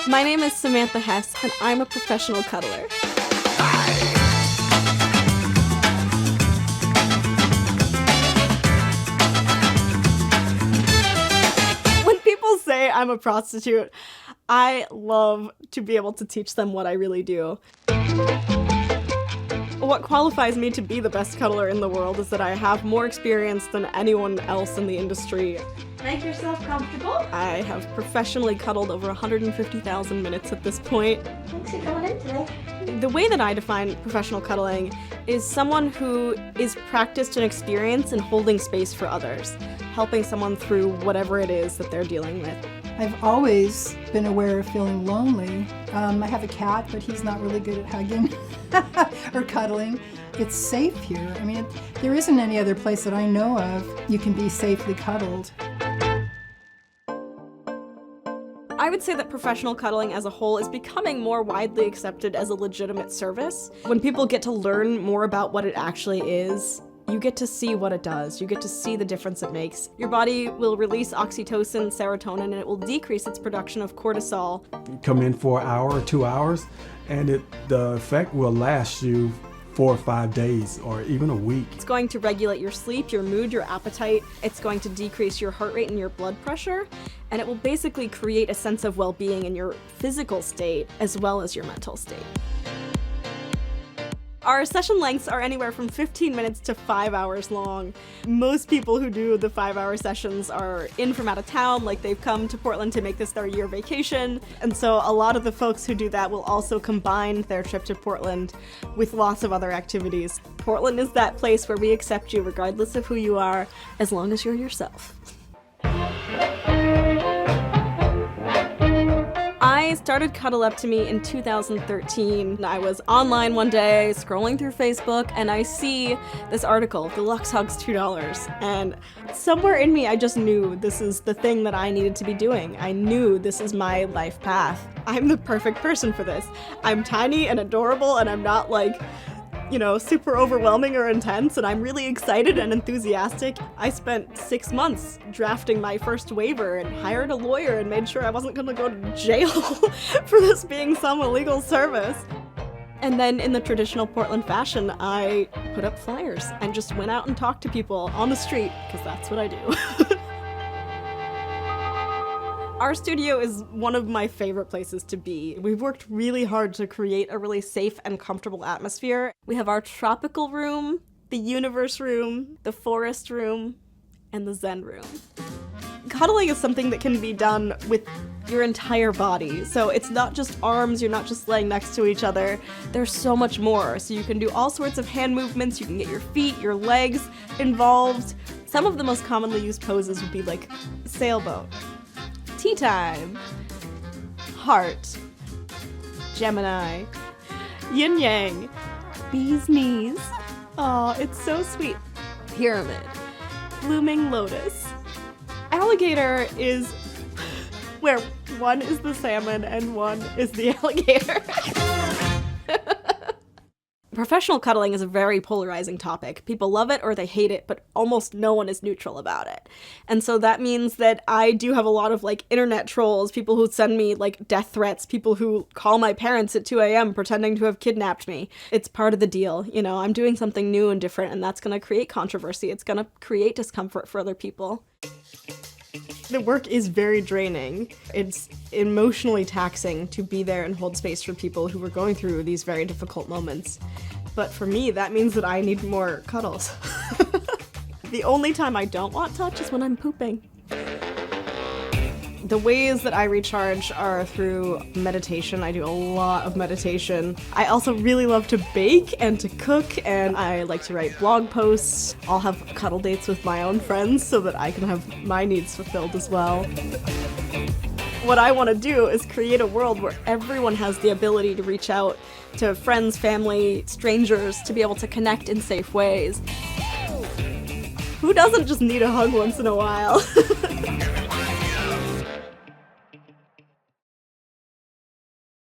My name is Samantha Hess, and I'm a professional cuddler. When people say I'm a prostitute, I love to be able to teach them what I really do. What qualifies me to be the best cuddler in the world is that I have more experience than anyone else in the industry. Make yourself comfortable. I have professionally cuddled over 150,000 minutes at this point. Thanks for coming in today. The way that I define professional cuddling is someone who is practiced and experienced in holding space for others, helping someone through whatever it is that they're dealing with. I've always been aware of feeling lonely. I have a cat, but he's not really good at hugging or cuddling. It's safe here. I mean, there isn't any other place that I know of you can be safely cuddled. I would say that professional cuddling as a whole is becoming more widely accepted as a legitimate service. When people get to learn more about what it actually is, you get to see what it does. You get to see the difference it makes. Your body will release oxytocin, serotonin, and it will decrease its production of cortisol. Come in for an hour or 2 hours, and the effect will last you 4 or 5 days or even a week. It's going to regulate your sleep, your mood, your appetite. It's going to decrease your heart rate and your blood pressure. And it will basically create a sense of well-being in your physical state as well as your mental state. Our session lengths are anywhere from 15 minutes to 5 hours long. Most people who do the 5-hour sessions are in from out of town, like they've come to Portland to make this their year vacation. And so a lot of the folks who do that will also combine their trip to Portland with lots of other activities. Portland is that place where we accept you regardless of who you are, as long as you're yourself. I started Cuddleptomy in 2013. I was online one day, scrolling through Facebook, and I see this article, Deluxe Hugs $2. And somewhere in me, I just knew this is the thing that I needed to be doing. I knew this is my life path. I'm the perfect person for this. I'm tiny and adorable, and I'm not like, super overwhelming or intense, and I'm really excited and enthusiastic. I spent 6 months drafting my first waiver and hired a lawyer and made sure I wasn't gonna go to jail for this being some illegal service. And then in the traditional Portland fashion, I put up flyers and just went out and talked to people on the street, because that's what I do. Our studio is one of my favorite places to be. We've worked really hard to create a really safe and comfortable atmosphere. We have our tropical room, the universe room, the forest room, and the zen room. Cuddling is something that can be done with your entire body. So it's not just arms, you're not just laying next to each other. There's so much more. So you can do all sorts of hand movements, you can get your feet, your legs involved. Some of the most commonly used poses would be like sailboat, tea time, heart, Gemini, yin yang, bee's knees. Aw, it's so sweet. Pyramid, blooming lotus. Alligator is where one is the salmon and one is the alligator. Professional cuddling is a very polarizing topic. People love it or they hate it, but almost no one is neutral about it. And so that means that I do have a lot of internet trolls, people who send me death threats, people who call my parents at 2 a.m. pretending to have kidnapped me. It's part of the deal. I'm doing something new and different, and that's gonna create controversy. It's gonna create discomfort for other people. The work is very draining. It's emotionally taxing to be there and hold space for people who are going through these very difficult moments. But for me, that means that I need more cuddles. The only time I don't want touch is when I'm pooping. The ways that I recharge are through meditation. I do a lot of meditation. I also really love to bake and to cook, and I like to write blog posts. I'll have cuddle dates with my own friends so that I can have my needs fulfilled as well. What I want to do is create a world where everyone has the ability to reach out to friends, family, strangers, to be able to connect in safe ways. Who doesn't just need a hug once in a while?